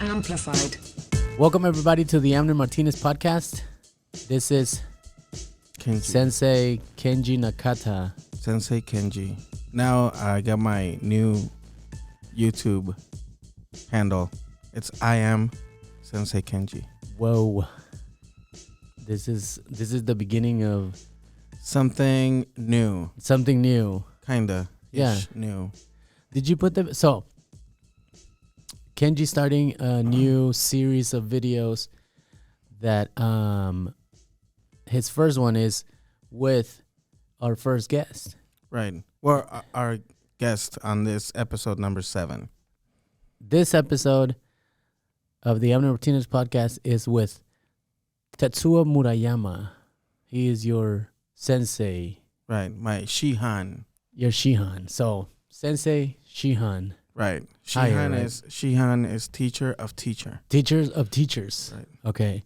Amplified. Welcome everybody to the Amner Martinez podcast. This is Kenji. Sensei Kenji Nakata. Sensei Kenji. Now I got my new YouTube handle. It's I am Sensei Kenji. Whoa. This is the beginning of Something new. something new. Kinda. Yeah. New. Did you put the so Kenji starting a new series of videos that his first one is with our first guest. Right. Well, our guest on this episode number 7. This episode of the Amner Martinez podcast is with Tetsuo Murayama. He is your sensei, Right. My Shihan. your Shihan. So Sensei Shihan, Right. Higher, right? Shihan is teacher of teacher. teachers of teachers. Right. Okay,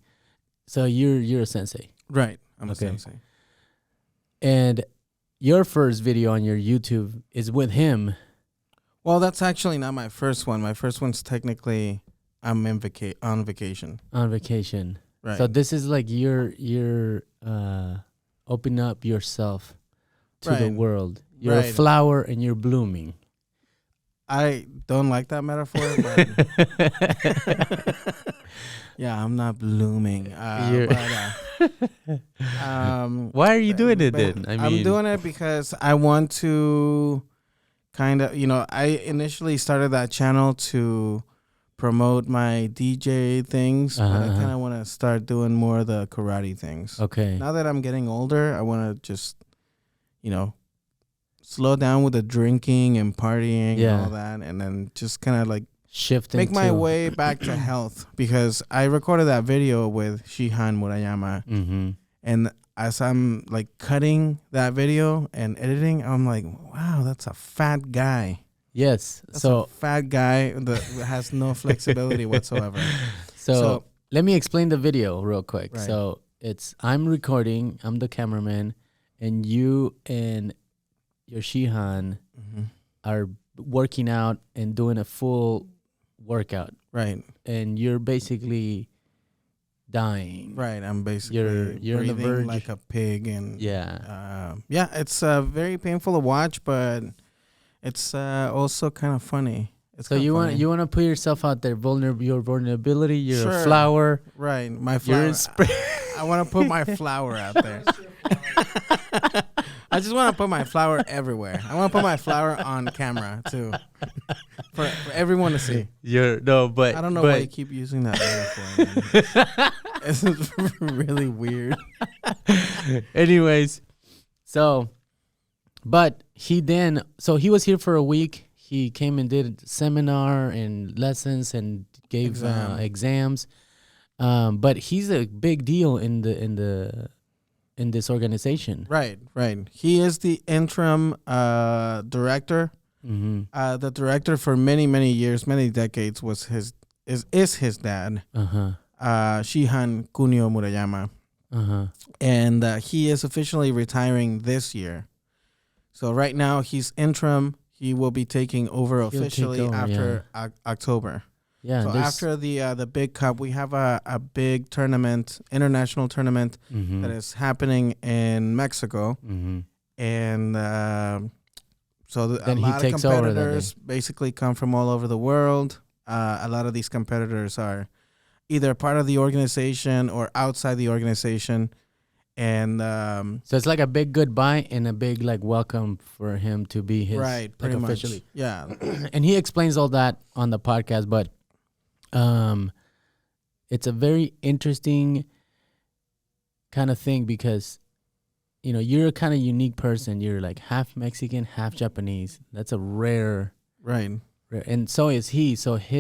so you're a sensei, Right. I'm Okay. a sensei. and your first video on your YouTube is with him. Well, that's actually not my first one. My first one's technically I'm on vacation. On vacation. Right. So this is like you're open up yourself to the Right. world. You're a Right. flower and you're blooming. I don't like that metaphor, but yeah, I'm not blooming. You're- Why are you doing it then? I I'm mean- doing it because I want to kind of, I initially started that channel to promote my DJ things, but I Uh-huh. kind of want to start doing more of the karate things. Okay. Now that I'm getting older, I want to just, slow down with the drinking and partying Yeah. and all that, and then just kind of like Shift make my into- way back to health, because I recorded that video with Shihan Murayama, Mm-hmm. and as I'm like cutting that video and editing, I'm like, wow, that's a fat guy. Yes. That's So a fat guy that has no flexibility whatsoever. so let me explain the video real quick. Right. So I'm recording, I'm the cameraman, and you and your Shihan Mhm. are working out and doing a full workout, Right, and you're basically dying. right. I'm basically You're on the breathing verge. like a pig, and Yeah. it's very painful to watch, but it's also kind of funny. It's So kinda funny. you want to put yourself out there, your vulnerability. You're a Sure. flower. Right, my You're flower. in spring. I want to put my flower out there. I just want to put my flower everywhere. I want to put my flower on camera too, for everyone to see. I I don't know why you keep using that metaphor, man. It's really weird. Anyways, but he was here for a week. He came and did seminar and lessons and gave exams. But he's a big deal in this organization. Right. He is the interim director. Mm-hmm. The director for many years, many decades was his dad, Uh-huh. Shihan Kunio Murayama. Uh-huh. And he is officially retiring this year. So right now he's interim. He will be taking over officially take over, after October. Yeah. So after the big cup, we have a big tournament, international tournament mm-hmm. that is happening in Mexico, Mm-hmm. and so a Then he lot of takes over that competitors basically come from all over the world. A lot of these competitors are either part of the organization or outside the organization. And So it's like a big goodbye and a big like welcome for him to be his right, like, pretty officially. much, yeah. And he explains all that on the podcast, but it's a very interesting kind of thing because you're a kind of unique person. You're like half Mexican, half Japanese. That's a rare, Right. and so is he. So he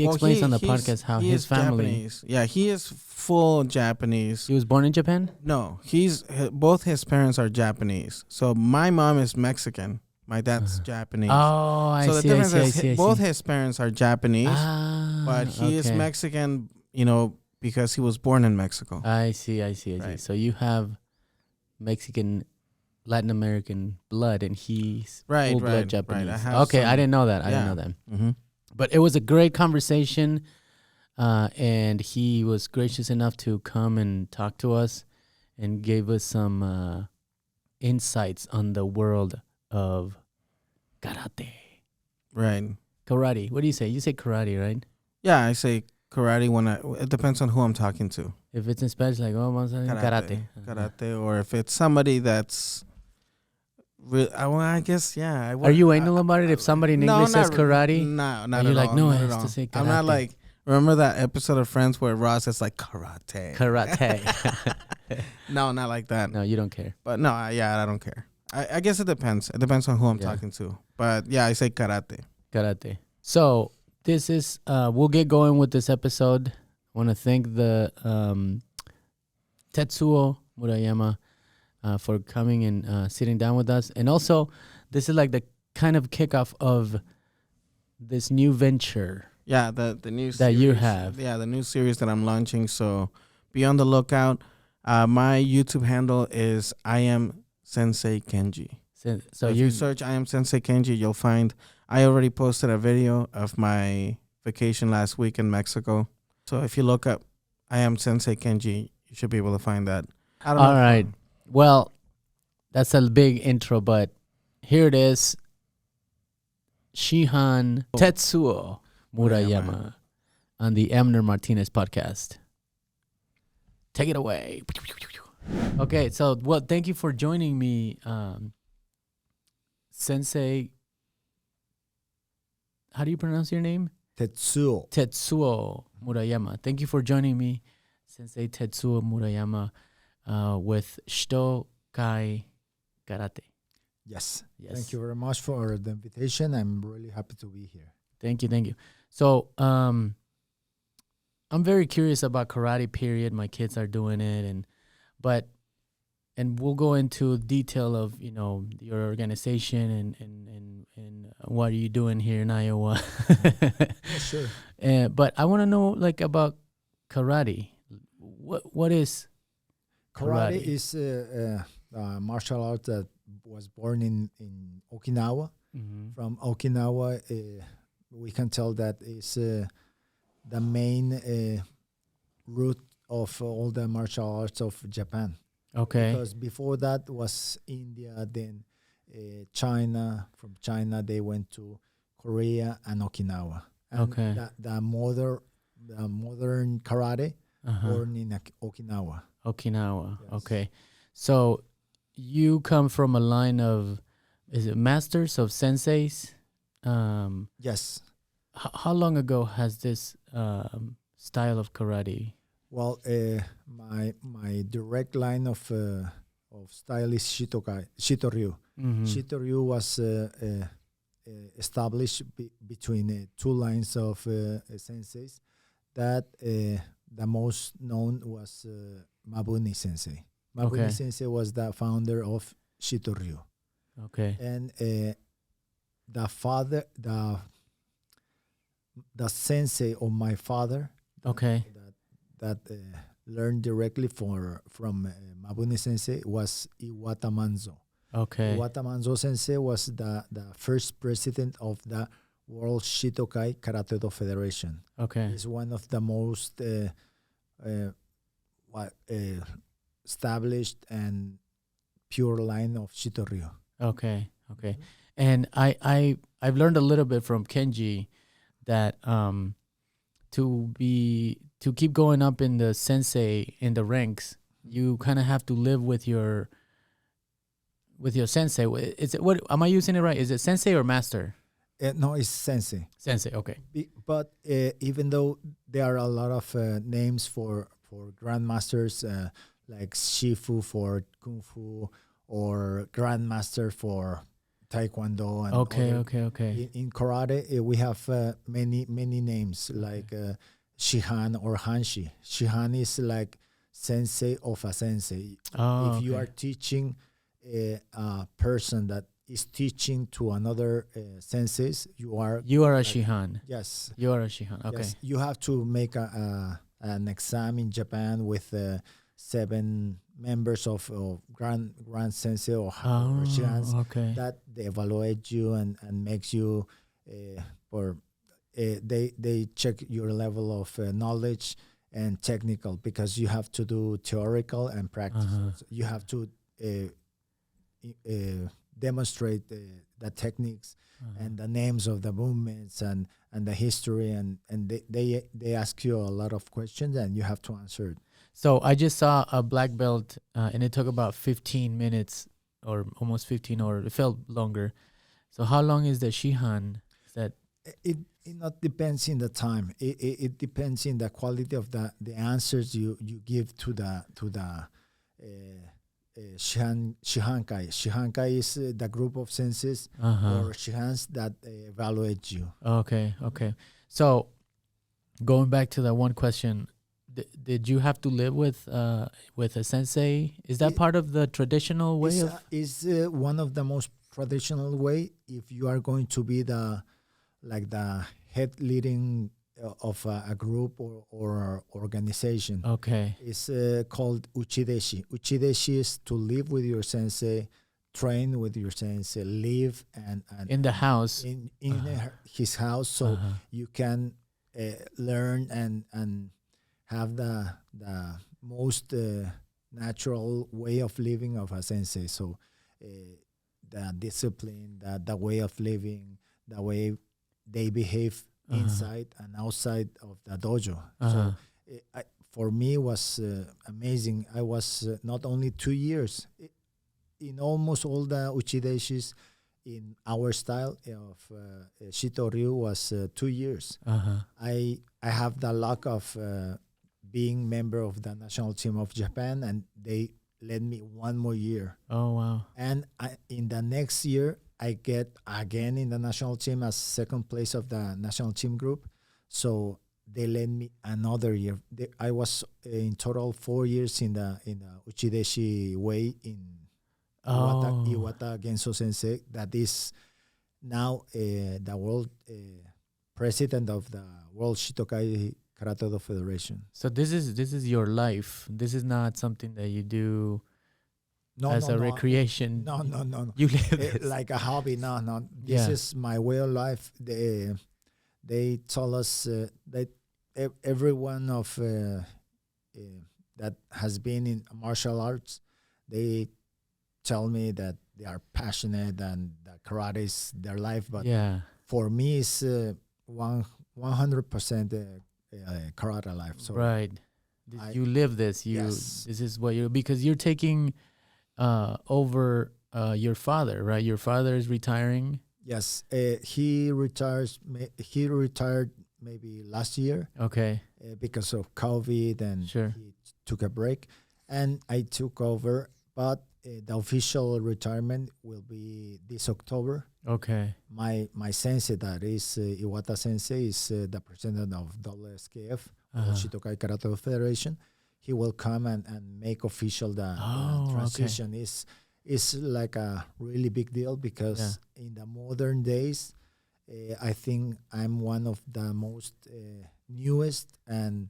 explains on the podcast how he his is family. Japanese. Yeah, he is full Japanese. He was born in Japan. No, both his parents are Japanese. So my mom is Mexican. My dad's Japanese. Oh, I so the see. difference I is see. both his parents are Japanese, but he is okay. Mexican, because he was born in Mexico. I see. Right. So you have Mexican, Latin American blood, and he's Right, full blood right. Japanese. I have Okay, I some- didn't know that. I yeah. didn't know that. Mm-hmm. But it was a great conversation. and he was gracious enough to come and talk to us and gave us some insights on the world of karate. Right. Karate. What do you say? You say karate, right? Yeah, I say karate when it depends on who I'm talking to. If it's in Spanish, like, oh, vamos a hacer karate. Karate, or if it's somebody that's well, I guess, yeah. Are you anal about it if somebody in English says karate? No, not Are you at like, all. no, Not it at has all. to say I'm not karate. like, remember that episode of Friends where Ross is like, karate? Karate. No, not like that. No, you don't care. But no, I don't care. I guess it depends. It depends on who I'm talking to. But yeah, I say karate. Karate. So this is, we'll get going with this episode. I want to thank the Tetsuo Murayama for coming and sitting down with us. And also, this is like the kind of kickoff of this new venture. Yeah, the new that series, you have. Yeah, the new series that I'm launching. So be on the lookout. My YouTube handle is I am Sensei Kenji. So if you search I am Sensei Kenji, you'll find I already posted a video of my vacation last week in Mexico. So if you look up I am Sensei Kenji, you should be able to find that. I don't know. All right. Well, that's a big intro, but here it is. Shihan Tetsuo Murayama on the Amner Martinez podcast. Take it away. Okay, so thank you for joining me, Sensei. How do you pronounce your name? Tetsuo Murayama. Thank you for joining me, Sensei Tetsuo Murayama, with Shito-Kai Karate. Yes. Thank you very much for the invitation. I'm really happy to be here. Thank you. So, I'm very curious about karate. Period. My kids are doing it, and we'll go into detail of your organization and what are you doing here in Iowa. Yeah, sure. But I want to know about karate. What is karate? Karate is a martial art that was born in Okinawa. Mm-hmm. From Okinawa, we can tell that is the main root of all the martial arts of Japan. Okay. Because before that was India, then China. From China, they went to Korea and Okinawa. And okay. The modern karate born in Okinawa. Okinawa. Yes. Okay. So you come from a line of, is it masters of senseis? Yes. How long ago has this style of karate? Well, my direct line of style is Shito-Ryu. Mm-hmm. Shito-Ryu was established between two lines of senseis. That the most known was Mabuni Sensei. Mabuni Sensei was the founder of Shito-Ryu. Okay. And the sensei of my father. Okay. That learned directly from Mabuni Sensei was Iwata Manzo. Okay. Iwata Manzo Sensei was the first president of the World Shito-Kai Karate-Do Federation. Okay. He's one of the most established and pure line of Shito-Ryu. Okay. And I've learned a little bit from Kenji that to keep going up in the sensei in the ranks, you kind of have to live with your sensei. Is it, what am I using it right? Is it sensei or master? No, it's sensei. Sensei, okay. But even though there are a lot of names for grandmasters, like Shifu for Kung Fu or grandmaster for Taekwondo. And okay. In karate, we have many names like Shihan or Hanshi. Shihan is like sensei of a sensei. If you are teaching a person that is teaching to another senseis, you are a Shihan. Yes. You are a Shihan. Okay. Yes. You have to make an exam in Japan with 7 members of grand sensei or Shihans okay. that they evaluate you and makes you or they check your level of knowledge and technical, because you have to do theoretical and practical. So you have to demonstrate the techniques and the names of the movements and the history, and they ask you a lot of questions and you have to answer it. So I just saw a black belt, and it took about 15 minutes or almost 15, or it felt longer. So how long is the Shihan? Is that It not depends in the time. It depends in the quality of the answers you give to the Shihan-Kai. Shihan-Kai is the group of senses or Shihans that evaluate you. Okay. So going back to that one question, did you have to live with a sensei? Is that part of the traditional way of? Is one of the most traditional way if you are going to be the head leading of a group or organization. Okay. It's called uchideshi. Uchideshi is to live with your sensei, train with your sensei, live and in the house. In his house, so you can learn and have the most natural way of living of a sensei. So the discipline, the way of living, the way they behave inside and outside of the dojo. So for me, it was amazing. I was not only 2 years in almost all the uchideshis in our style of Shito-Ryu was 2 years. I have the luck of being member of the national team of Japan, and they let me 1 more year. Oh wow! And in the next year, I get again in the national team as second place of the national team group. So they let me another year. I was in total 4 years in the Uchideshi way in Iwata Genso Sensei. That is now the world president of the World Shito-Kai Karate-Do Federation. So this is your life. This is not something that you do as a recreation. No. You live this. Like a hobby. No. This is my way of life. They told us that everyone of that has been in martial arts, they tell me that they are passionate and that karate is their life. But for me, it's 100% karate life. So right. You live this. This is what you, because you're taking over your father, right? Your father is retiring. Yes, he retires. He retired maybe last year. Okay. Because of COVID, and he took a break, and I took over. But the official retirement will be this October. Okay. My sensei, that is Iwata Sensei, is the president of WSKF, Shito-Kai Karate Federation. He will come and make official the transition. Okay. Is like a really big deal, because in the modern days, I think I'm one of the most newest and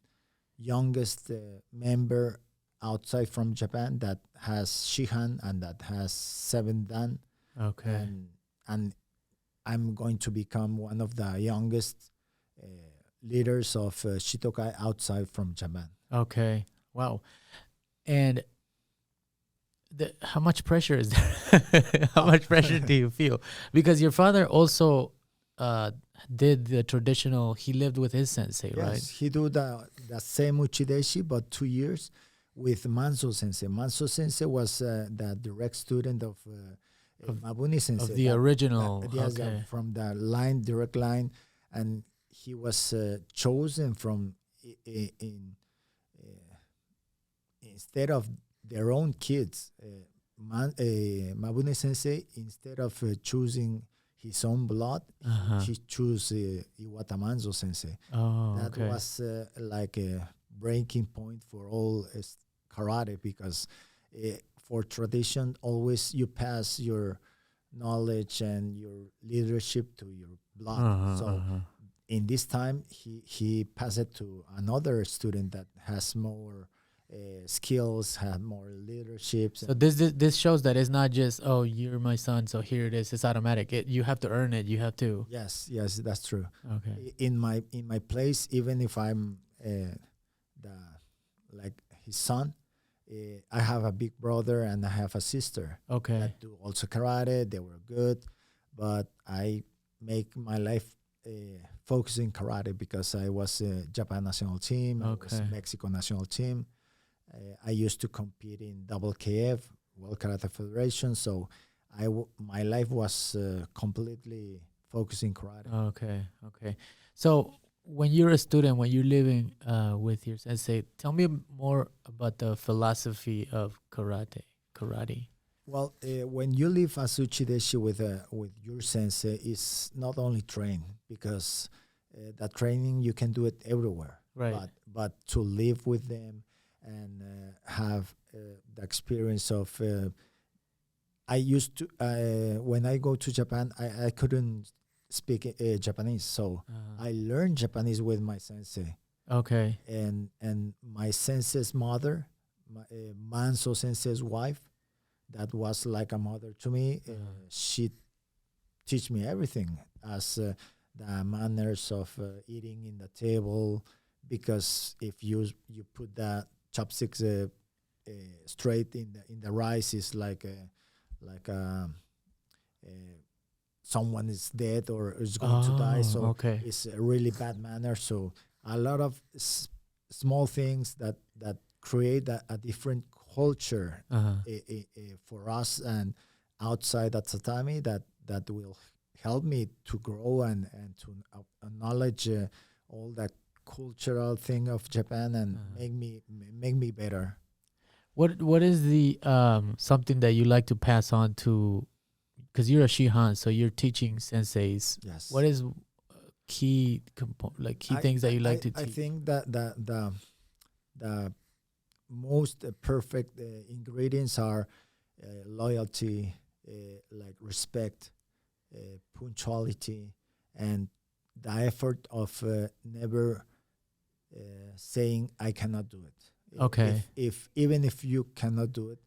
youngest member outside from Japan that has Shihan and that has 7 Dan. Okay. And I'm going to become one of the youngest leaders of Shito-Kai outside from Japan. Okay. Wow. And how much pressure is there? How much pressure do you feel? Because your father also did the traditional, he lived with his sensei, right? Yes, he do the same uchideshi, but 2 years with Manso Sensei. Manso Sensei was the direct student of Mabuni Sensei. Of the original. Yes, from the direct line. And he was chosen from, instead of their own kids, Mabune Sensei, instead of choosing his own blood, he chose Iwata Manzo Sensei. That was like a breaking point for all karate, because for tradition, always you pass your knowledge and your leadership to your blood. So in this time, he passed it to another student that has more skills, have more leadership. So this shows that it's not just, oh, you're my son, so here it is. It's automatic. You have to earn it. You have to. Yes, that's true. Okay. In my place, even if I'm like his son, I have a big brother and I have a sister. Okay. That do also karate. They were good, but I make my life focusing karate because I was Japan national team. I was Mexico national team. I used to compete in WKF, World Karate Federation. So my life was completely focusing karate. Okay. So when you're a student, when you're living with your sensei, tell me more about the philosophy of karate. Well, when you live as uchideshi with your sensei, it's not only train, because that training you can do it everywhere. Right. But to live with them and have the experience of I used to when I go to Japan, I couldn't speak Japanese, so I learned Japanese with my sensei. Okay. And my sensei's mother, Manso sensei's wife, that was like a mother to me. She teach me everything, as the manners of eating in the table, because if you put the chopsticks straight in the rice, is like someone is dead or is going to die. So it's a really bad manner. So a lot of small things that create a different culture for us and outside that tatami that will help me to grow and to acknowledge all that cultural thing of Japan and make me better. What is the something that you like to pass on to, because you're a Shihan, so you're teaching senseis. Yes. What is key things that you like to teach? I think that the most perfect ingredients are loyalty, like respect, punctuality, and the effort of never saying I cannot do it. Okay. If even if you cannot do it,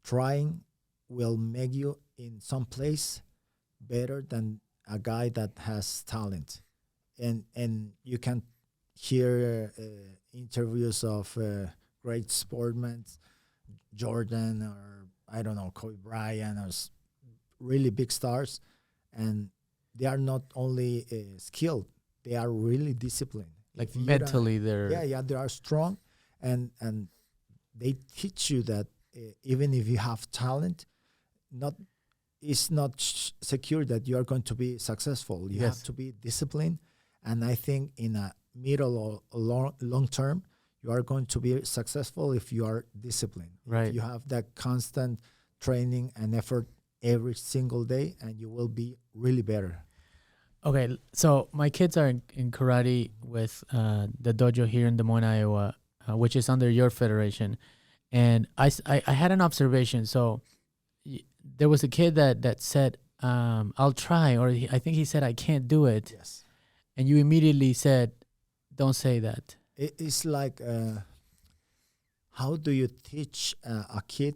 trying will make you in some place better than a guy that has talent. And you can hear interviews of great sportsmen, Jordan, or I don't know, Kobe Bryant, or really big stars, and they are not only skilled, they are really disciplined. Like mentally, they're they are strong, and they teach you that even if you have talent, it's not secure that you are going to be successful. You have to be disciplined, and I think in a middle or long term, you are going to be successful if you are disciplined. Right. If you have that constant training and effort every single day, and you will be really better. Okay, so my kids are in karate with the dojo here in Des Moines, Iowa, which is under your federation. And I had an observation. So there was a kid that said, I'll try, or I think he said, I can't do it. Yes. And you immediately said, don't say that. It's like, how do you teach a kid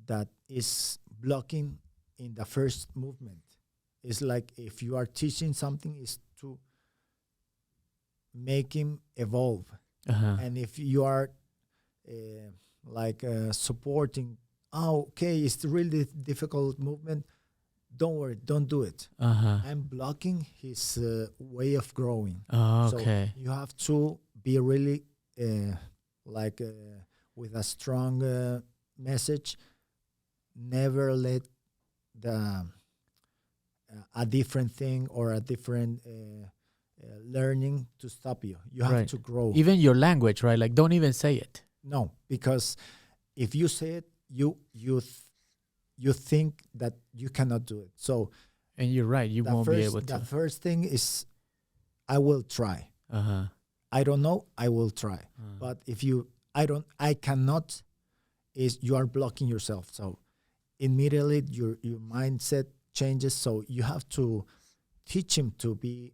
that is blocking in the first movement? It's like if you are teaching something, is to make him evolve. And if you are supporting, it's really difficult movement, don't worry, don't do it. I'm blocking his way of growing. So you have to be really with a strong message. Never let a different thing or a different learning to stop you. You have to grow. Even your language, right? Like, don't even say it. No, because if you say it, you think that you cannot do it. So, and you're right, you won't be able to. The first thing is, I will try. I don't know, I will try. But if I cannot, is you are blocking yourself. So immediately your mindset changes. So you have to teach him to be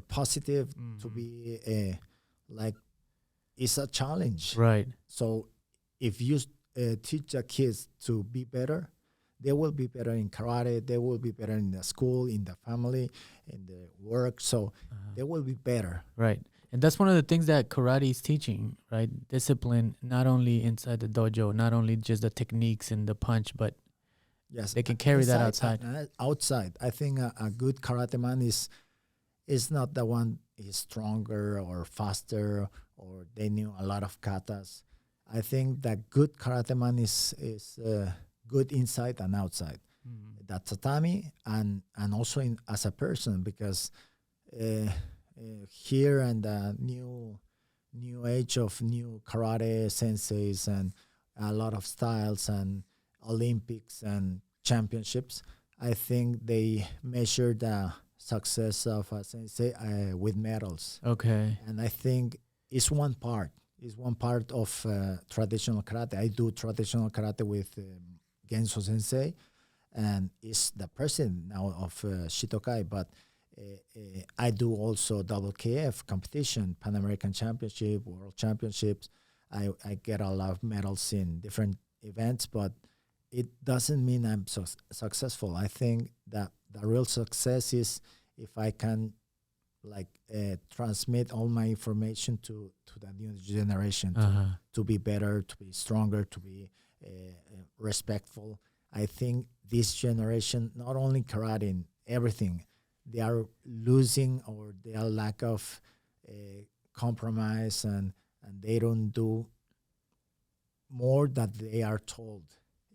positive, to be it's a challenge. Right. So if you teach the kids to be better, they will be better in karate. They will be better in the school, in the family, in the work. So they will be better. Right. And that's one of the things that karate is teaching, right? Discipline, not only inside the dojo, not only just the techniques and the punch, but yes, they can carry that outside. Outside, I think a good karate man is not the one is stronger or faster or they knew a lot of katas. I think that good karate man is good inside and outside. The tatami and also as a person, because here and the new age of new karate senseis and a lot of styles and Olympics and championships, I think they measure the success of a sensei with medals. Okay. And I think it's one part. It's one part of traditional karate. I do traditional karate with Genso Sensei, and is the president now of Shito-Kai, but I do also WKF competition, Pan American Championship, World Championships. I get a lot of medals in different events, but it doesn't mean I'm so successful. I think that the real success is if I can transmit all my information to the new generation to be better, to be stronger, to be respectful. I think this generation, not only karate, in everything, they are losing or they are lack of compromise and they don't do more that they are told.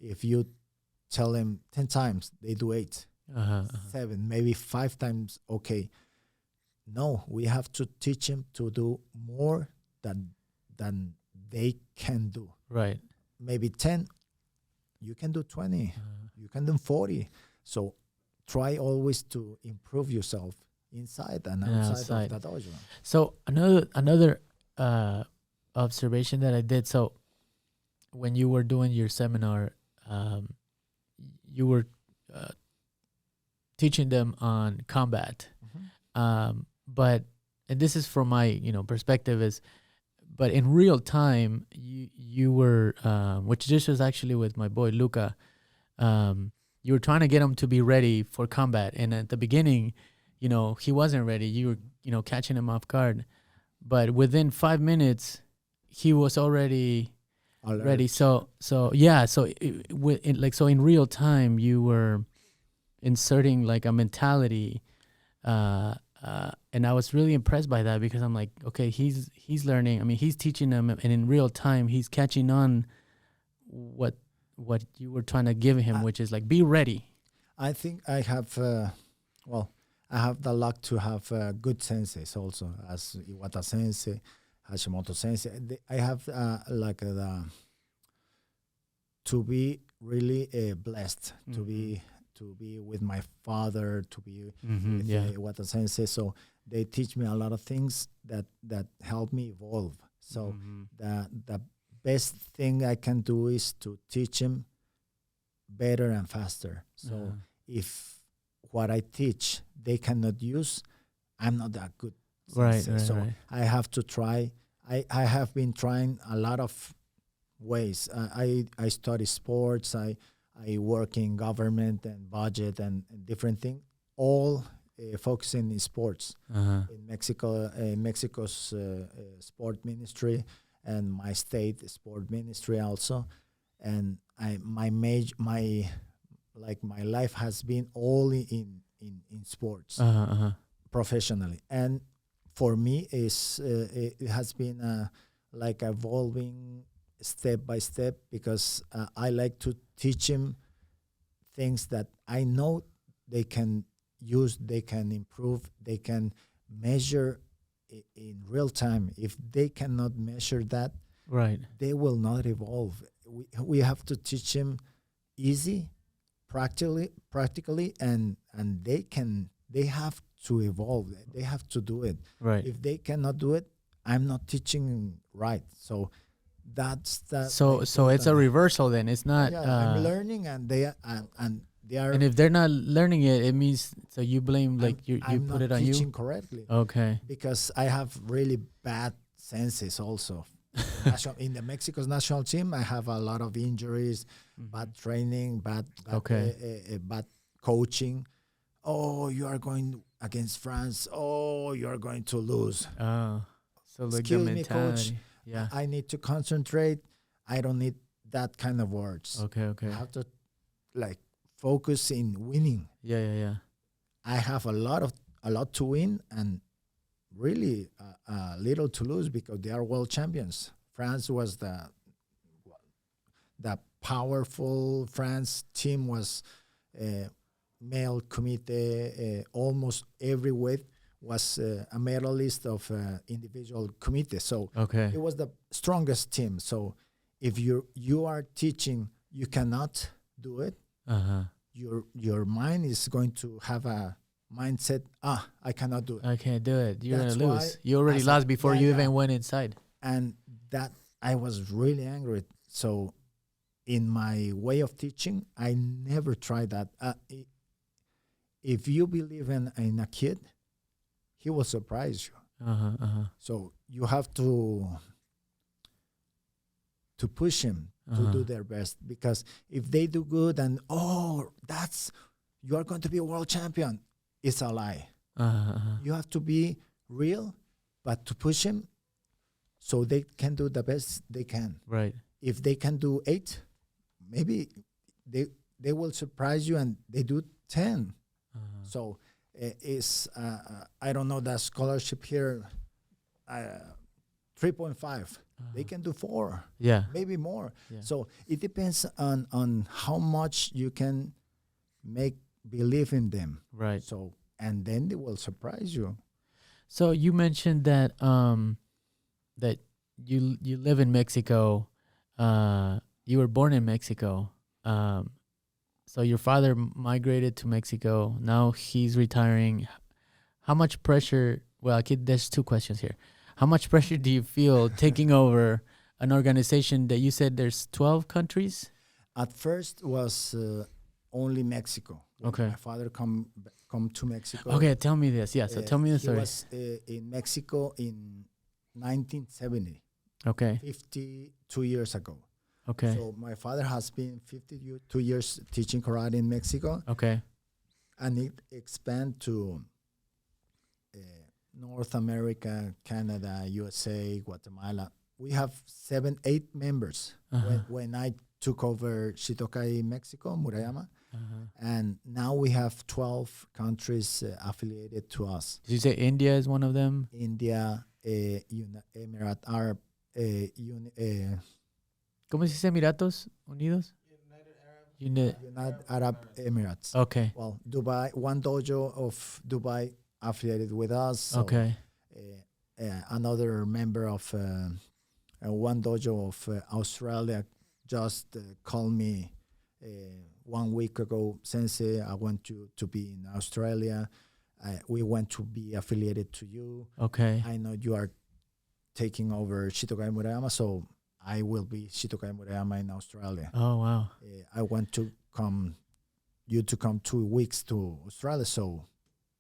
If you tell them 10 times, they do 8, 7, maybe 5 times, okay. No, we have to teach them to do more than they can do. Right. Maybe 10, you can do 20, you can do 40. So try always to improve yourself inside and outside of the dojo. So another observation that I did. So when you were doing your seminar, you were teaching them on combat. But, and this is from my, perspective is, but in real time, you were, which this was actually with my boy, Luca, you were trying to get him to be ready for combat. And at the beginning, he wasn't ready. You were, catching him off guard. But within 5 minutes, he was already ready. So yeah. So in real time, you were inserting like a mentality, and I was really impressed by that because I'm like, okay, he's learning. I mean, he's teaching them, and in real time, he's catching on what you were trying to give him, which is like, be ready. I think I have, I have the luck to have good senseis also, as Iwata Sensei, Hashimoto Sensei. I have to be really blessed to be with my father, to be with Iwata Sensei. So they teach me a lot of things that help me evolve. So the best thing I can do is to teach him better and faster. So if what I teach they cannot use, I'm not that good sensei. So I have to try. I have been trying a lot of ways. I study sports. I work in government and budget and different things, all focusing in sports. In Mexico, Mexico's sport ministry and my state sport ministry also. And my life has been all in sports professionally. And for me, it has been like evolving step by step because I like to teach him things that I know they can use, they can improve, they can measure in real time. If they cannot measure that, they will not evolve. We have to teach him easy, practically, and they have to evolve. They have to do it. Right. If they cannot do it, I'm not teaching right. So that's that. So it's a reversal then. It's not. I'm learning, and they are. And if they're not learning it, it means so you blame you put it on you. I'm not teaching correctly. Okay. Because I have really bad senseis also. In the Mexico's national team, I have a lot of injuries, bad training, bad coaching. Oh, you are going against France. Oh, you are going to lose. So like Excuse the me, coach. mentality. Yeah. I need to concentrate. I don't need that kind of words. Okay. I have to like focus in winning. Yeah. I have a lot to win and really little to lose because they are world champions. France was the powerful France team was male committee. Almost every weight was a medalist of individual committee. So it was the strongest team. So if you are teaching, you cannot do it. Your mind is going to have a mindset. I cannot do it. I can't do it. You're That's gonna lose. You already lost before you even went inside. And that I was really angry. So in my way of teaching, I never tried that. If you believe in a kid, he will surprise you. So you have to push him to do their best, because if they do good and you are going to be a world champion, it's a lie. You have to be real, but to push him so they can do the best they can. Right. If they can do 8, maybe they will surprise you and they do 10. So it's I don't know, the scholarship here 3.5. They can do 4. Yeah. Maybe more. Yeah. So it depends on how much you can make believe in them. Right. So and then they will surprise you. So you mentioned that that you live in Mexico. You were born in Mexico. So your father migrated to Mexico. Now he's retiring. How much pressure? Well, there's 2 questions here. How much pressure do you feel taking over an organization that you said there's 12 countries? At first was only Mexico. When Okay. my father come to Mexico. Okay, tell me this. Yeah, so tell me the story. He was in Mexico in 1970. Okay. 52 years ago. Okay. So my father has been 52 years teaching karate in Mexico. Okay. And it expand to North America, Canada, USA, Guatemala. We have 7-8 members. When I took over Shito-Kai Mexico, Murayama, and now we have 12 countries affiliated to us. Did you say India is one of them? India, Emirat Arab, ¿Cómo se dice Emiratos Unidos? United Arab Emirates. Okay. Well, Dubai, one dojo of Dubai affiliated with us. So, Okay. Another member of one dojo of Australia just called me 1 week ago. Sensei, I want you to be in Australia. We want to be affiliated to you. Okay. I know you are taking over Shito-Kai Murayama, so I will be Shito-Kai Murayama in Australia. Oh, wow. I want you to come 2 weeks to Australia, so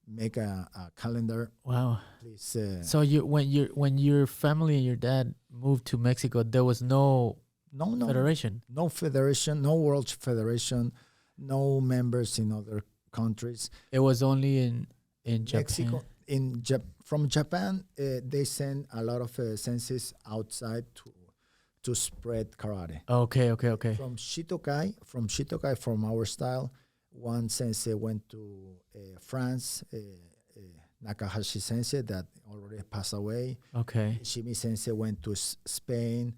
make a calendar. Wow. Please. So when your family and your dad moved to Mexico, there was no federation? No federation, no world federation, no members in other countries. It was only in Japan. Mexico, from Japan, they send a lot of senseis outside to spread karate. Okay. From Shito-Kai, from our style, one sensei went to France, Nakahashi sensei that already passed away. Okay. Shimi sensei went to Spain.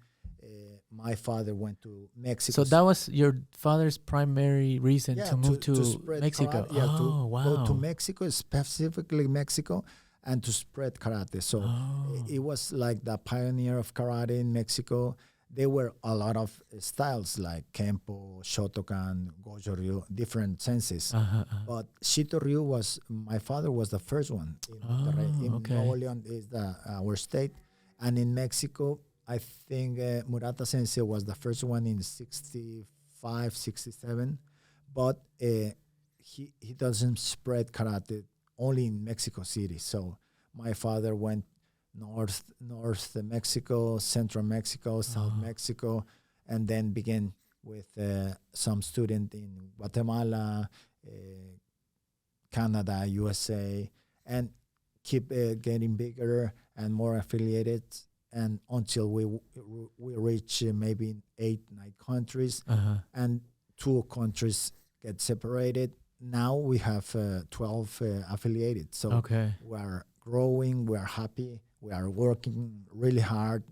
My father went to Mexico. So that was your father's primary reason to move to spread Mexico. Karate, wow. Go to Mexico, specifically Mexico, and to spread karate. So it was like the pioneer of karate in Mexico. There were a lot of styles like Kempo, Shotokan, Gojo-ryu, different senses. But Shito-ryu my father was the first one. In Nuevo León is our state. And in Mexico, I think Murata Sensei was the first one in 65, 67. But he doesn't spread karate only in Mexico City. So my father went North Mexico, Central Mexico, South Mexico, and then begin with some student in Guatemala, Canada, USA, and keep getting bigger and more affiliated, and until we reach maybe 8-9 countries, and 2 countries get separated. Now we have 12 affiliated, so we are growing, we are happy, we are working really hard,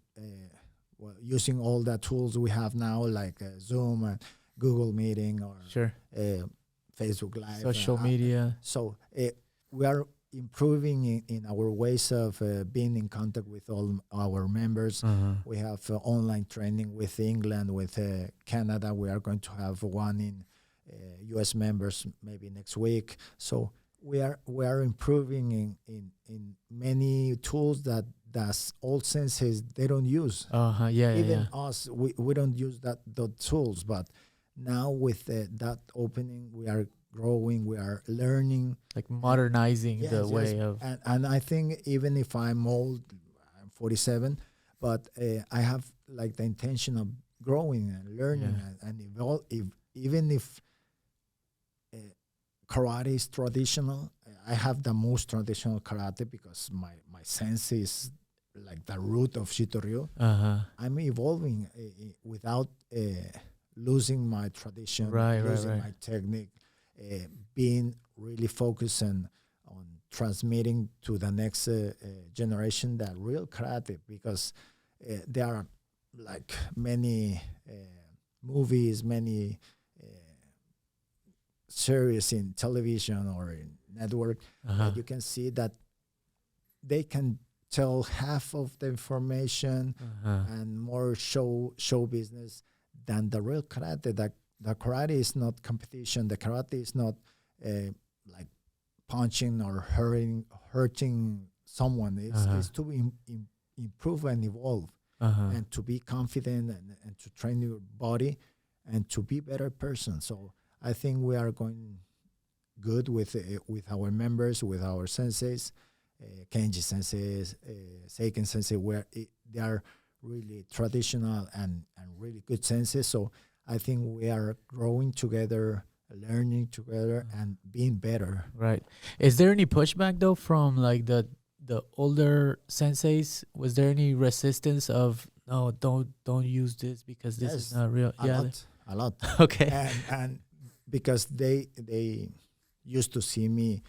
using all the tools we have now, like Zoom and Google Meeting or Facebook Live, social media. So we are improving in our ways of being in contact with all our members. We have online training with England, with Canada. We are going to have one in U.S. members maybe next week. So we are improving in many tools that old senseis they don't use. Even us, we don't use the tools. But now with that opening, we are growing, we are learning, like modernizing the way of. And I think even if I'm old, I'm 47, but I have like the intention of growing and learning and evolve. Even if karate is traditional, I have the most traditional karate because my sense is like the root of Shito-Ryu. I'm evolving without losing my tradition, losing my technique, being really focused on transmitting to the next generation that real karate, because there are like many movies, many series in television or in network that you can see that they can tell half of the information and more show business than the real karate. The karate is not competition. The karate is not like punching or hurting someone. It's to improve and evolve and to be confident and to train your body and to be a better person. So I think we are going good with our members, with our senseis, Kenji senseis, Seiken sensei, where they are really traditional and really good senseis. So I think we are growing together, learning together, and being better. Right. Is there any pushback though from like the older senseis? Was there any resistance of no, don't use this because this is not real? A lot. Okay. And because they used to see me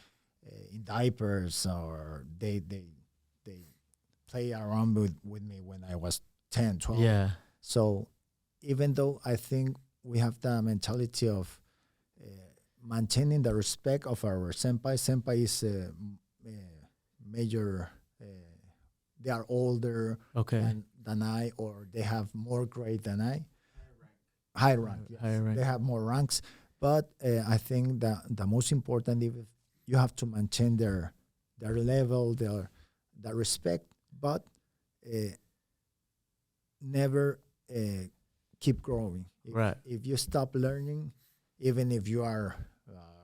in diapers, or they play around with me when I was 10, 12. Yeah. So even though I think we have the mentality of maintaining the respect of our senpai. Senpai is major, they are older than I, or they have more grade than I. High rank. Yes. Higher rank. They have more ranks. But I think that the most important, if you have to maintain their level, their respect, but never keep growing. If you stop learning, even if you are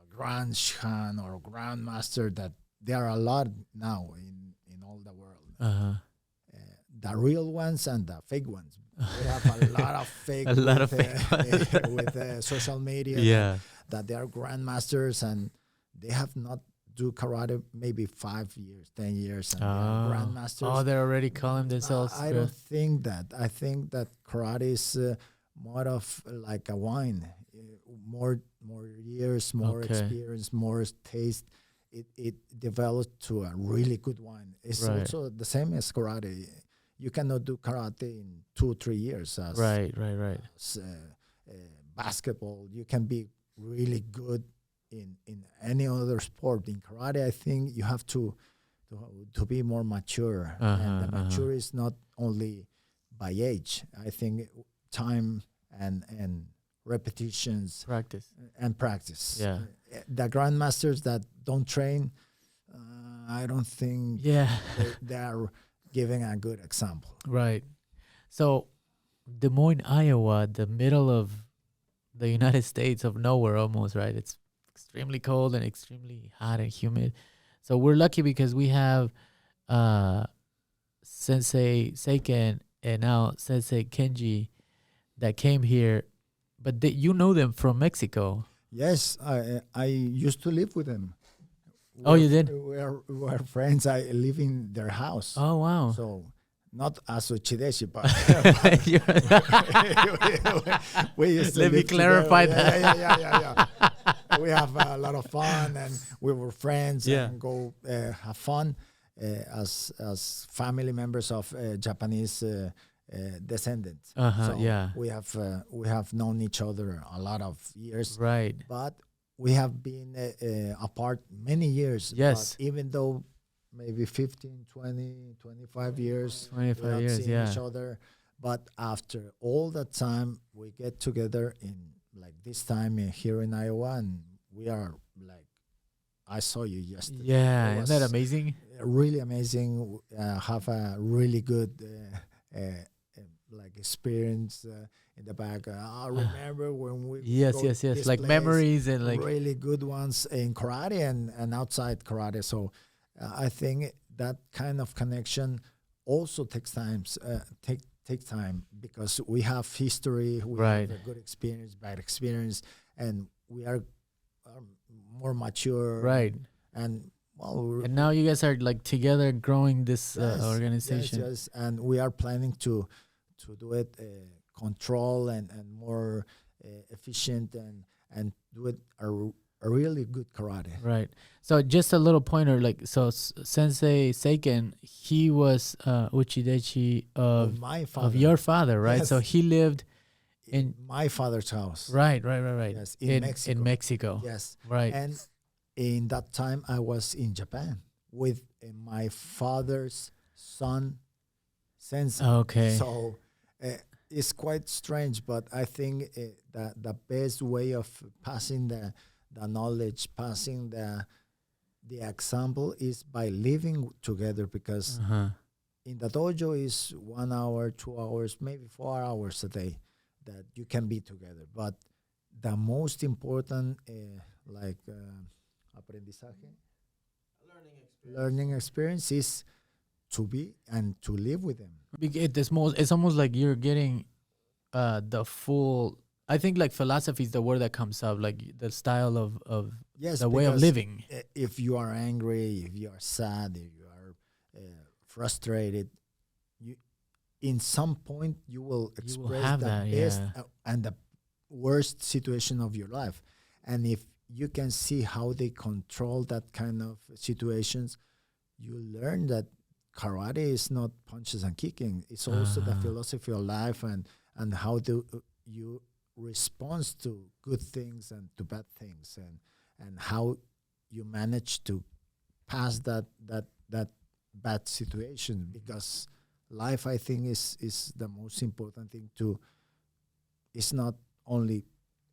Grand Shihan or Grandmaster, that there are a lot now in all the world. The real ones and the fake ones. We have a lot of fake with social media that they are grandmasters and they have not do karate maybe 5 years, 10 years, and they are grandmasters. Oh, they're already calling themselves. I don't think that. I think that karate is more of like a wine. More years, more experience, more taste. It develops to a really good wine. It's also the same as karate. You cannot do karate in 2-3 years. As, right. As, basketball, you can be really good in any other sport. In karate, I think you have to be more mature. And the mature is not only by age. I think time and repetitions, practice. Yeah, the grandmasters that don't train, I don't think they are giving a good example. Right. So Des Moines, Iowa, the middle of the United States, of nowhere almost, right? It's extremely cold and extremely hot and humid. So we're lucky because we have Sensei Seiken and now Sensei Kenji that came here, but you know them from Mexico. Yes, I used to live with them. Oh, you did? We're friends. I live in their house. Oh, wow. So not as Uchideshi, but we used to Let me live clarify together. that. Yeah. We have a lot of fun, and we were friends and go have fun as family members of Japanese descendants. So we have known each other a lot of years. Right. But we have been apart many years. Yes. But even though maybe 15, 20, 25 years. 25 years, seeing each other. But after all that time, we get together in like this time here in Iowa, and we are like, I saw you yesterday. Yeah, isn't that amazing? Really amazing. Have a really good like experience in the back. I remember when we yes, like place, memories and like really good ones in karate and outside karate. So I think that kind of connection also takes time. Take time because we have history, we have a good experience, bad experience, and we are more mature. Right. And and now you guys are like together growing this organization. Yes, and we are planning to do it control and more efficient and do it a really good karate. Right. So just a little pointer, like Sensei Seiken, he was uchidechi of my father, of your father, right? Yes. So he lived in my father's house. Right. Yes, in Mexico. Yes. Right. And in that time, I was in Japan with my father's son, Sensei. Okay. So it's quite strange, but I think that the best way of passing the knowledge, passing the example is by living together, because in the dojo is 1 hour, 2 hours, maybe 4 hours a day that you can be together. But the most important, aprendizaje, learning experience is to be and to live with them. It's almost like you're getting the full. I think like philosophy is the word that comes up, like the style of yes, the way of living. If you are angry, if you are sad, if you are frustrated, in some point you will express the best and the worst situation of your life. And if you can see how they control that kind of situations, you learn that karate is not punches and kicking. It's also the philosophy of life and how do you respond to good things and to bad things, and how you manage to pass that bad situation, because life, I think, is the most important thing to. It's not only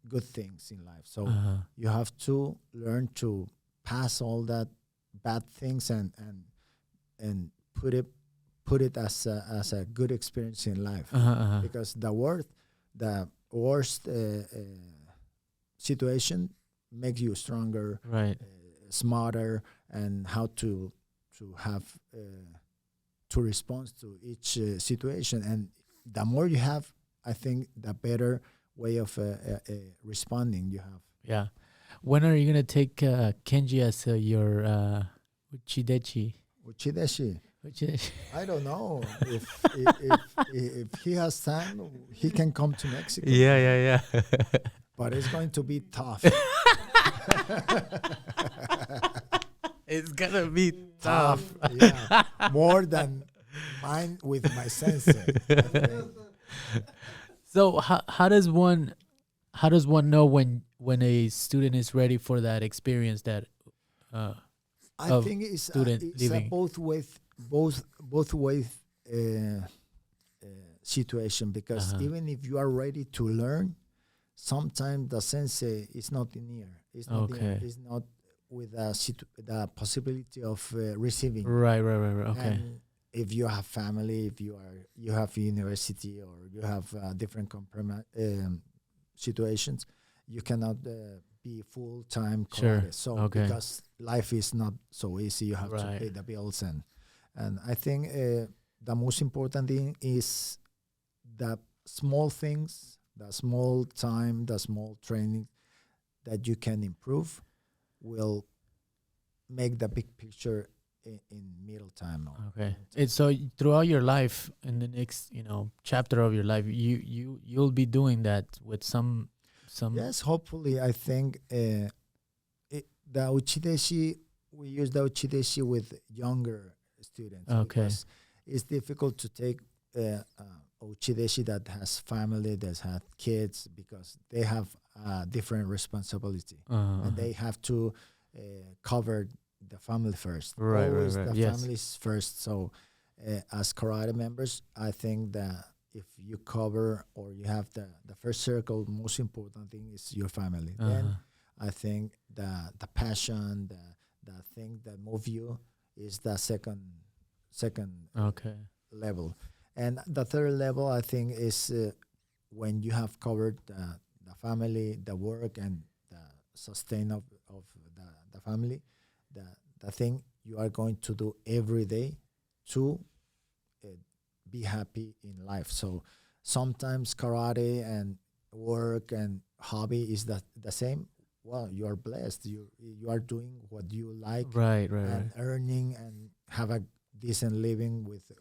good things in life, so you have to learn to pass all that bad things and put it as a good experience in life, because the worst situation makes you stronger, right, smarter, and how to have to respond to each situation. And the more you have, I think, the better way of responding you have. Yeah. When are you gonna take Kenji as your uchidechi? Uchideshi. I don't know. If he has time, he can come to Mexico. Yeah. But it's going to be tough. It's gonna be tough. Yeah. More than mine with my sensei. So how does one know when a student is ready for that experience that I think it's a both way situation, because even if you are ready to learn, sometimes the sensei is not near. It's not near. It's not with the possibility of receiving. Right. Okay. And if you have family, if you have university, or you have different situations, you cannot be full-time karate. So because life is not so easy, you have to pay the bills, and I think the most important thing is the small things, the small time, the small training that you can improve will make the big picture in middle time. Okay. It's so throughout your life, in the next chapter of your life, you'll be doing that with some. Yes, hopefully. I think the uchideshi, we use the uchideshi with younger students. Okay. Because it's difficult to take uchideshi that has family, that has kids, because they have different responsibility, and they have to cover the family first. Right, Always right. the Yes. families first. So as karate members, I think that if you cover or you have the first circle, most important thing is your family. Then I think the passion, the thing that move you is the second Okay. level. And the third level, I think, is when you have covered the family, the work, and the sustain of the family, the thing you are going to do every day to be happy in life. So sometimes karate and work and hobby is the same. Well, you are blessed. You are doing what you like, Right. and earning and have a decent living with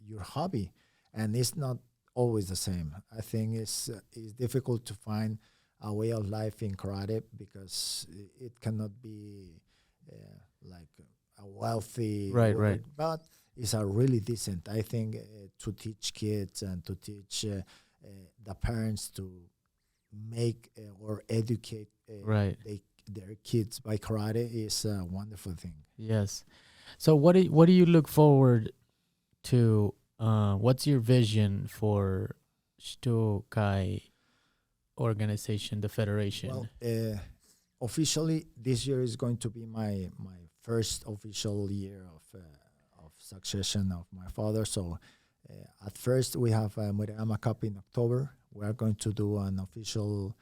your hobby. And it's not always the same. I think it's difficult to find a way of life in karate because it cannot be like a wealthy Right, work, right. but it's a really decent. I think to teach kids and to teach the parents to make or educate Right. their kids by karate is a wonderful thing. Yes. So what do you look forward to? What's your vision for Shito-Kai organization, the federation? Well, officially, this year is going to be my first official year of succession of my father. So at first, we have a Murayama Cup in October. We are going to do an official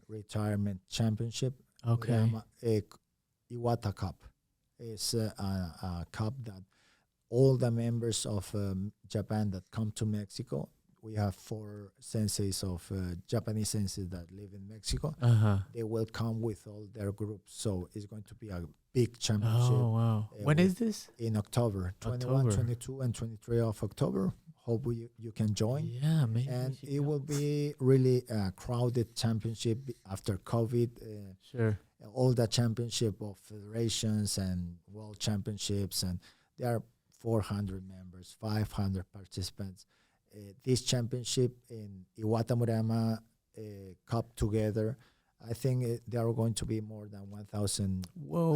retirement championship. Okay. Murayama, Iwata Cup is a cup that all the members of Japan that come to Mexico, we have 4 senseis of Japanese senseis that live in Mexico. They will come with all their groups. So it's going to be a big championship. Oh, wow. When is this? In October, 21, 22, and 23 of October. Hope you can join. Yeah, maybe. And it will be really a crowded championship after COVID. Sure. All the championship of federations and world championships, and there are 400 members, 500 participants. This championship in Iwata Murayama Cup together, I think there are going to be more than 1,000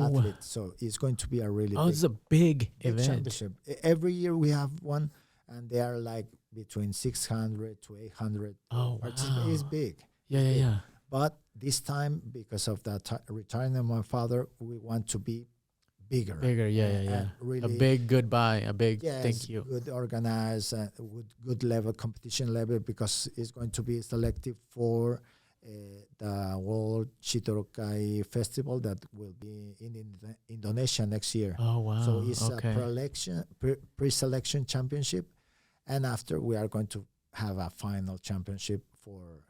athletes. So it's going to be a really it's a big event. championship. Every year we have one, and they are like between 600 to 800 participants. It's big. Yeah. But this time, because of the retirement of my father, we want to be bigger. Yeah. Really A big goodbye, a big thank you. Good organized, good level, competition level, because it's going to be selective for the World Shito-Kai Festival that will be in Indonesia next year. Oh, wow. So it's a pre-selection championship, and after we are going to have a final championship for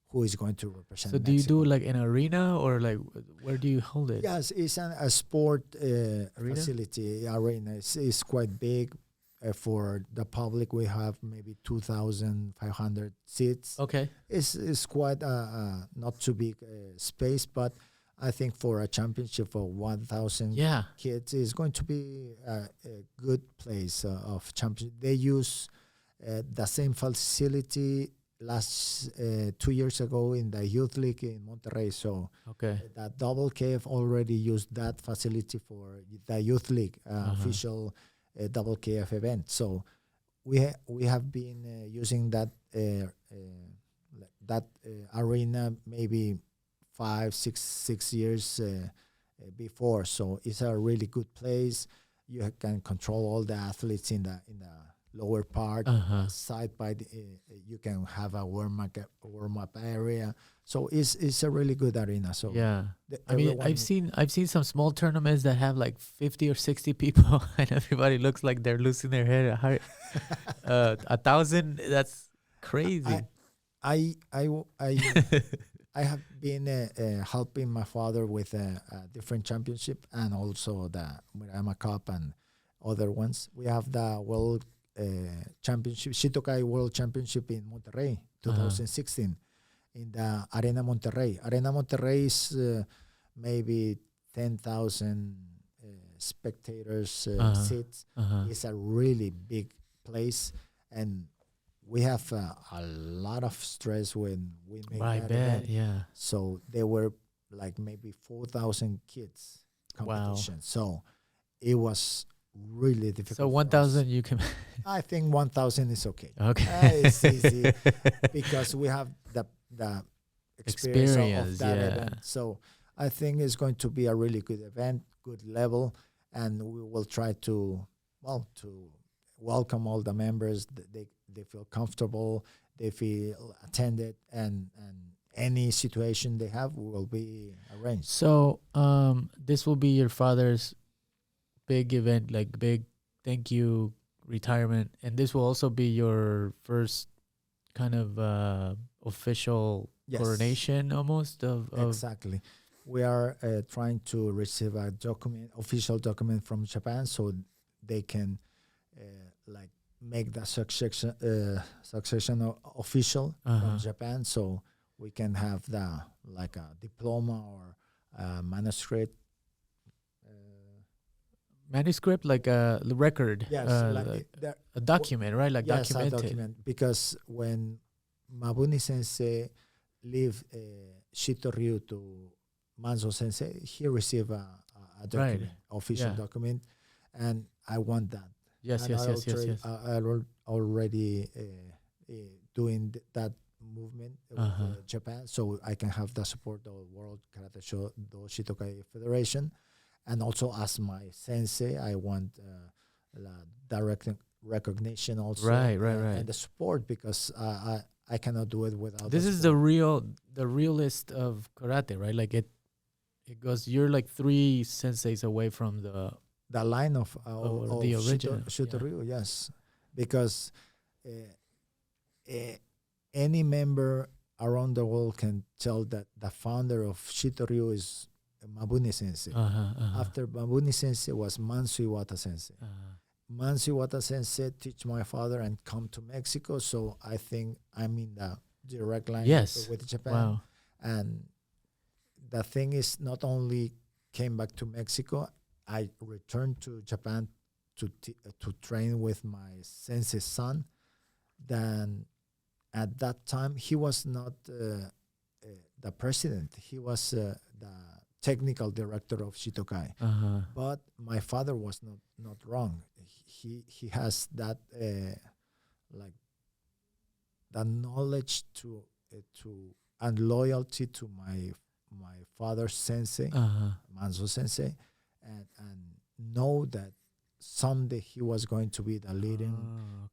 who is going to represent So do Mexico. you do like an arena, or like where do you hold it? Yes, it's a sport facility arena. It's quite big. For the public, we have maybe 2,500 seats. Okay. It's quite not too big space, but I think for a championship of 1,000 kids, it's going to be a good place of championship. They use the same facility last 2 years ago in the youth league in Monterrey. So that double KF already used that facility for the youth league official double KF event. So we have been using that arena maybe 6 years before. So it's a really good place. You can control all the athletes in the lower part, side by the, you can have a warm up area. So it's a really good arena. So yeah, I mean, I've seen some small tournaments that have like 50 or 60 people, and everybody looks like they're losing their head. 1,000, that's crazy. I have been helping my father with a different championship and also the Murayama Cup and other ones. We have the World Championship, Shito-Kai World Championship in Monterrey, 2016, in the Arena Monterrey. Arena Monterrey is maybe 10,000 spectators seats. It's a really big place, and we have a lot of stress when we make that event. Yeah. So there were like maybe 4,000 kids competition. Wow. So it was really difficult. So 1,000 you can. I think 1,000 is okay. Okay. It's easy because we have the experience of that event. So I think it's going to be a really good event, good level, and we will try to welcome all the members. They feel comfortable, they feel attended, and any situation they have will be arranged. So this will be your father's big event, like big thank you retirement, and this will also be your first kind of official coronation almost of exactly. We are trying to receive a official document from Japan, so they can like make the succession official from Japan, so we can have the like a diploma or a manuscript. Manuscript, like a record. Yes, a document, right? Like yes, documented. A document, because when Mabuni Sensei leave Shito-Ryu to Manzo Sensei, he received a document, official document, and I want that. Yes. I already doing that movement with Japan, so I can have the support of World Karate Shodo Shito-Kai Federation, and also as my sensei, I want direct recognition also, right, and the support, because I cannot do it without. This is the realist of karate, right? Like it goes. You're like 3 senseis away from the line of the original Shito-Ryu, yes, because any member around the world can tell that the founder of Shito-Ryu is Mabuni Sensei. After Mabuni Sensei was Mansu Iwata Sensei. Mansu Iwata Sensei teach my father and come to Mexico, so I think I'm in the direct line with Japan. Wow. And the thing is, not only came back to Mexico, I returned to Japan to train with my sensei's son. Then at that time, he was not the president. He was the technical director of Shito-Kai. But my father was not wrong. He has that like the knowledge to and loyalty to my father's sensei, Manzo Sensei, and know that someday he was going to be the leading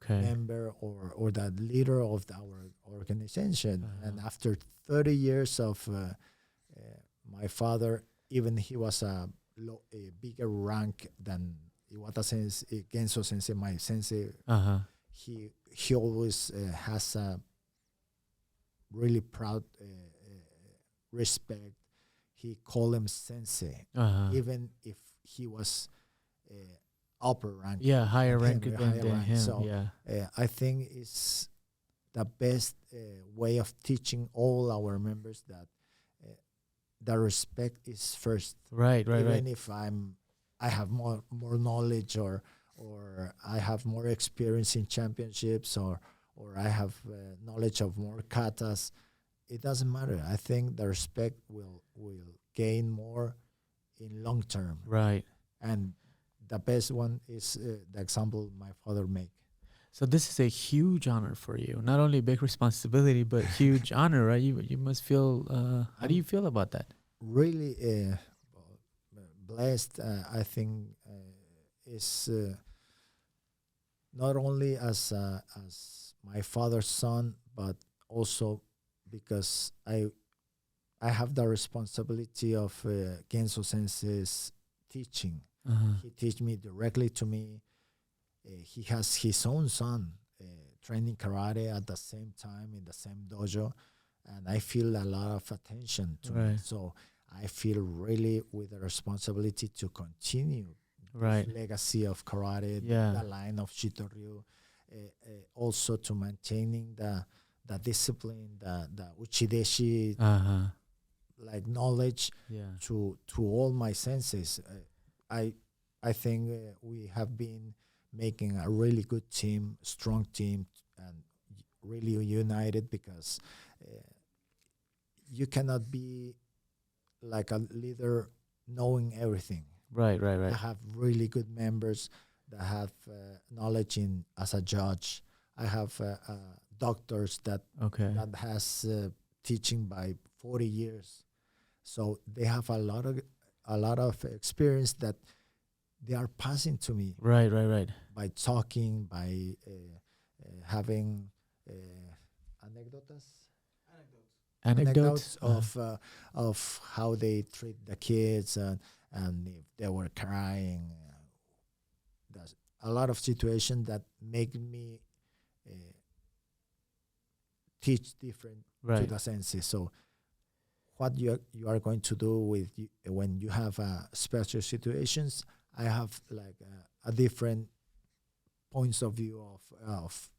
member or the leader of our organization. And after 30 years of my father, even he was a bigger rank than Iwata Sensei, Genso Sensei, my sensei. He always has a really proud respect. He called him sensei, even if he was upper rank. Yeah, higher rank than him. So I think it's the best way of teaching all our members that the respect is first. Right. Even if I have more knowledge or I have more experience in championships or I have knowledge of more katas, it doesn't matter. I think the respect will gain more in long term. Right. And the best one is the example my father made. So this is a huge honor for you. Not only a big responsibility, but huge honor, right? You must feel. How do you feel about that? Really blessed. I think is not only as my father's son, but also because I have the responsibility of Genso Sensei's teaching. He teach me directly to me. He has his own son training karate at the same time in the same dojo, and I feel a lot of attention to me. So I feel really with the responsibility to continue this legacy of karate, the line of Shito-Ryu, also to maintaining the discipline, the uchideshi, like knowledge to all my senseis. I think we have been making a really good team, strong team, and really united, because you cannot be like a leader knowing everything. Right. I have really good members that have knowledge in as a judge. I have doctors that has teaching by 40 years, so they have a lot of experience that they are passing to me. Right. By talking, by having anecdotes of how they treat the kids, and if they were crying. There's a lot of situations that make me teach different to the sensei. So what you are going to do with when you have special situations, I have like a different points of view of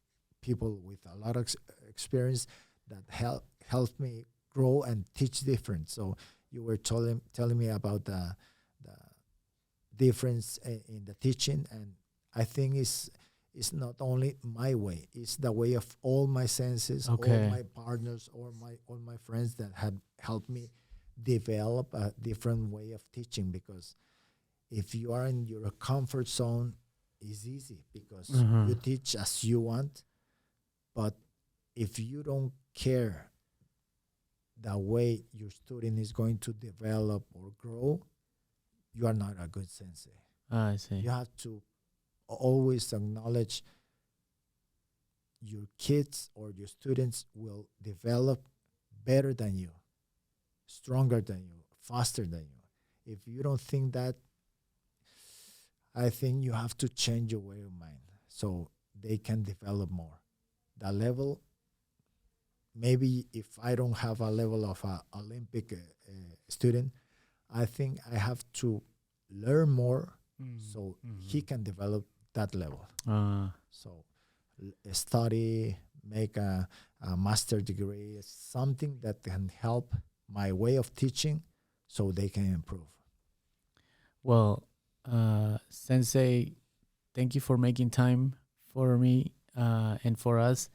people with a lot of experience that help me grow and teach different. So you were telling me about the difference in the teaching, and I think it's not only my way; it's the way of all my senses, all my partners, all my friends that had helped me develop a different way of teaching. Because if you are in your comfort zone, it's easy because you teach as you want. But if you don't care the way your student is going to develop or grow, you are not a good sensei. I see. You have to always acknowledge your kids or your students will develop better than you, stronger than you, faster than you. If you don't think that, I think you have to change your way of mind so they can develop more. The level, maybe if I don't have a level of an Olympic student, I think I have to learn more so he can develop that level. So study, make a master degree, something that can help my way of teaching so they can improve. Well, Sensei, thank you for making time for me and for us.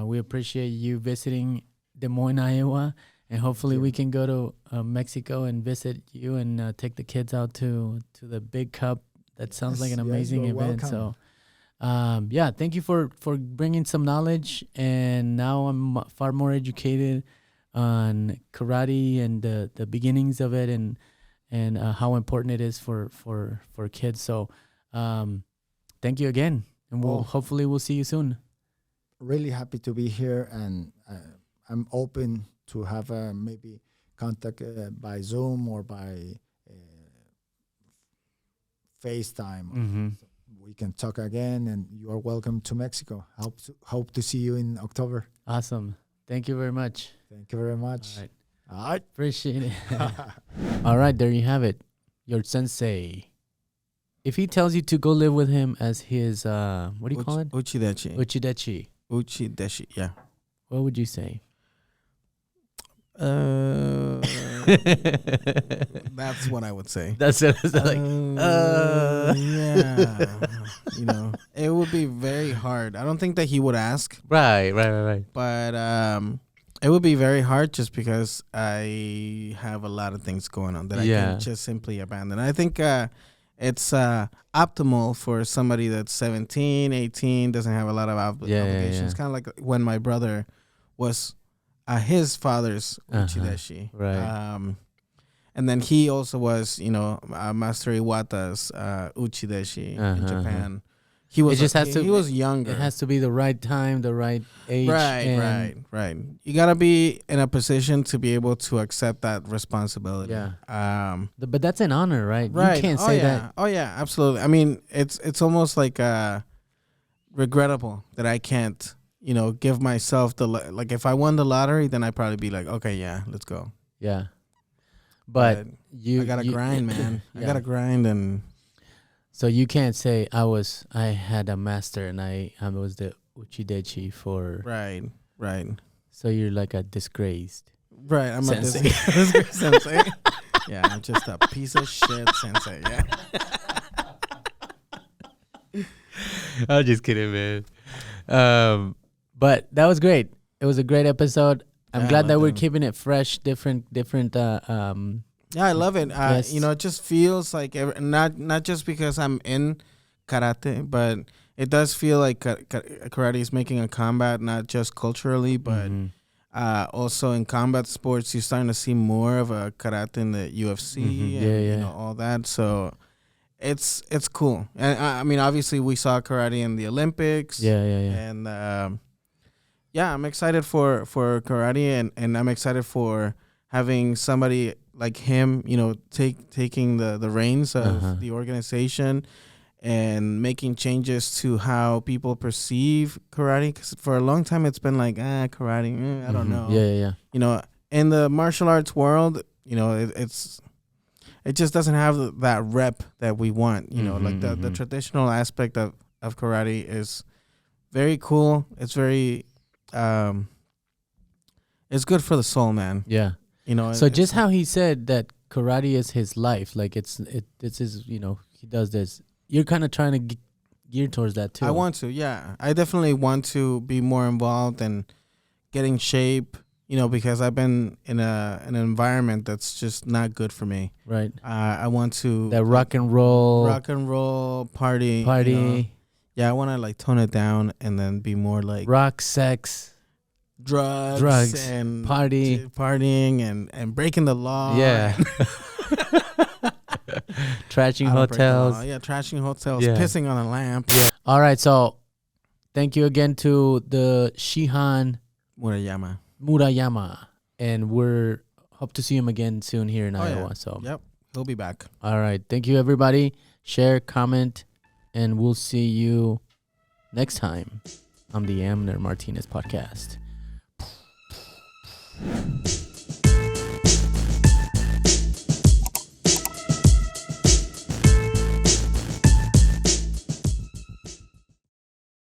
We appreciate you visiting Des Moines, Iowa, and hopefully we can go to Mexico and visit you and take the kids out to the Big Cup. That sounds like an amazing event. Welcome. So, thank you for bringing some knowledge. And now I'm far more educated on karate and the beginnings of it and how important it is for kids. So, thank you again, and hopefully we'll see you soon. Really happy to be here, and I'm open to have maybe contact by Zoom or by FaceTime. So we can talk again, and you are welcome to Mexico. Hope to see you in October. Awesome. Thank you very much. Thank you very much. All right. Appreciate it. All right, there you have it. Your sensei. If he tells you to go live with him as his, what do you call it? Uchideshi. Uchideshi, yeah. What would you say? That's what I would say. That's it. It's like, yeah. It would be very hard. I don't think that he would ask. Right. But it would be very hard just because I have a lot of things going on that I can just simply abandon. I think it's optimal for somebody that's 17, 18, doesn't have a lot of obligations. Kind of like when my brother was his father's uchideshi. Right. And then he also was, Master Iwata's uchideshi in Japan. He was. It just has to. He was younger. It has to be the right time, the right age. Right. You gotta be in a position to be able to accept that responsibility. Yeah. But that's an honor, right? Right. You can't say that. Oh yeah, absolutely. I mean, it's almost like regrettable that I can't, give myself like if I won the lottery, then I'd probably be like, okay, yeah, let's go. Yeah. But I gotta grind, man. Yeah. I gotta grind and. So you can't say I had a master and I was the uchidechi for. Right. So you're like a disgraced. Right, I'm sensei. a disgraced sensei. Yeah, I'm just a piece of shit sensei. Yeah. I'm just kidding, man. But that was great. It was a great episode. I'm glad that we're keeping it fresh, different. Yeah, I love it. Yes. It just feels like not just because I'm in karate, but it does feel like karate is making a comeback, not just culturally, but also in combat sports. You're starting to see more of a karate in the UFC and all that. So it's cool. And I mean, obviously, we saw karate in the Olympics. Yeah. And I'm excited for karate, and I'm excited for having somebody like him, taking the reins of the organization and making changes to how people perceive karate. Because for a long time, it's been like, karate, I don't know. Yeah. In the martial arts world, it just doesn't have that rep that we want. Like the traditional aspect of karate is very cool. It's very, it's good for the soul, man. Yeah. So just how he said that karate is his life, like it's his, he does this. You're kind of trying to gear towards that too. I want to, yeah. I definitely want to be more involved and getting shape, because I've been in an environment that's just not good for me. Right. I want to that rock and roll party. Yeah, I want to like tone it down and then be more like rock, sex. Drugs and partying and breaking the law. Yeah. Trashing hotels. Yeah, trashing hotels, pissing on a lamp. Yeah. All right, so thank you again to the Shihan Murayama. And we're hope to see him again soon here in Iowa. Yeah. So yep, he'll be back. All right. Thank you everybody. Share, comment, and we'll see you next time on the Amner Martinez podcast.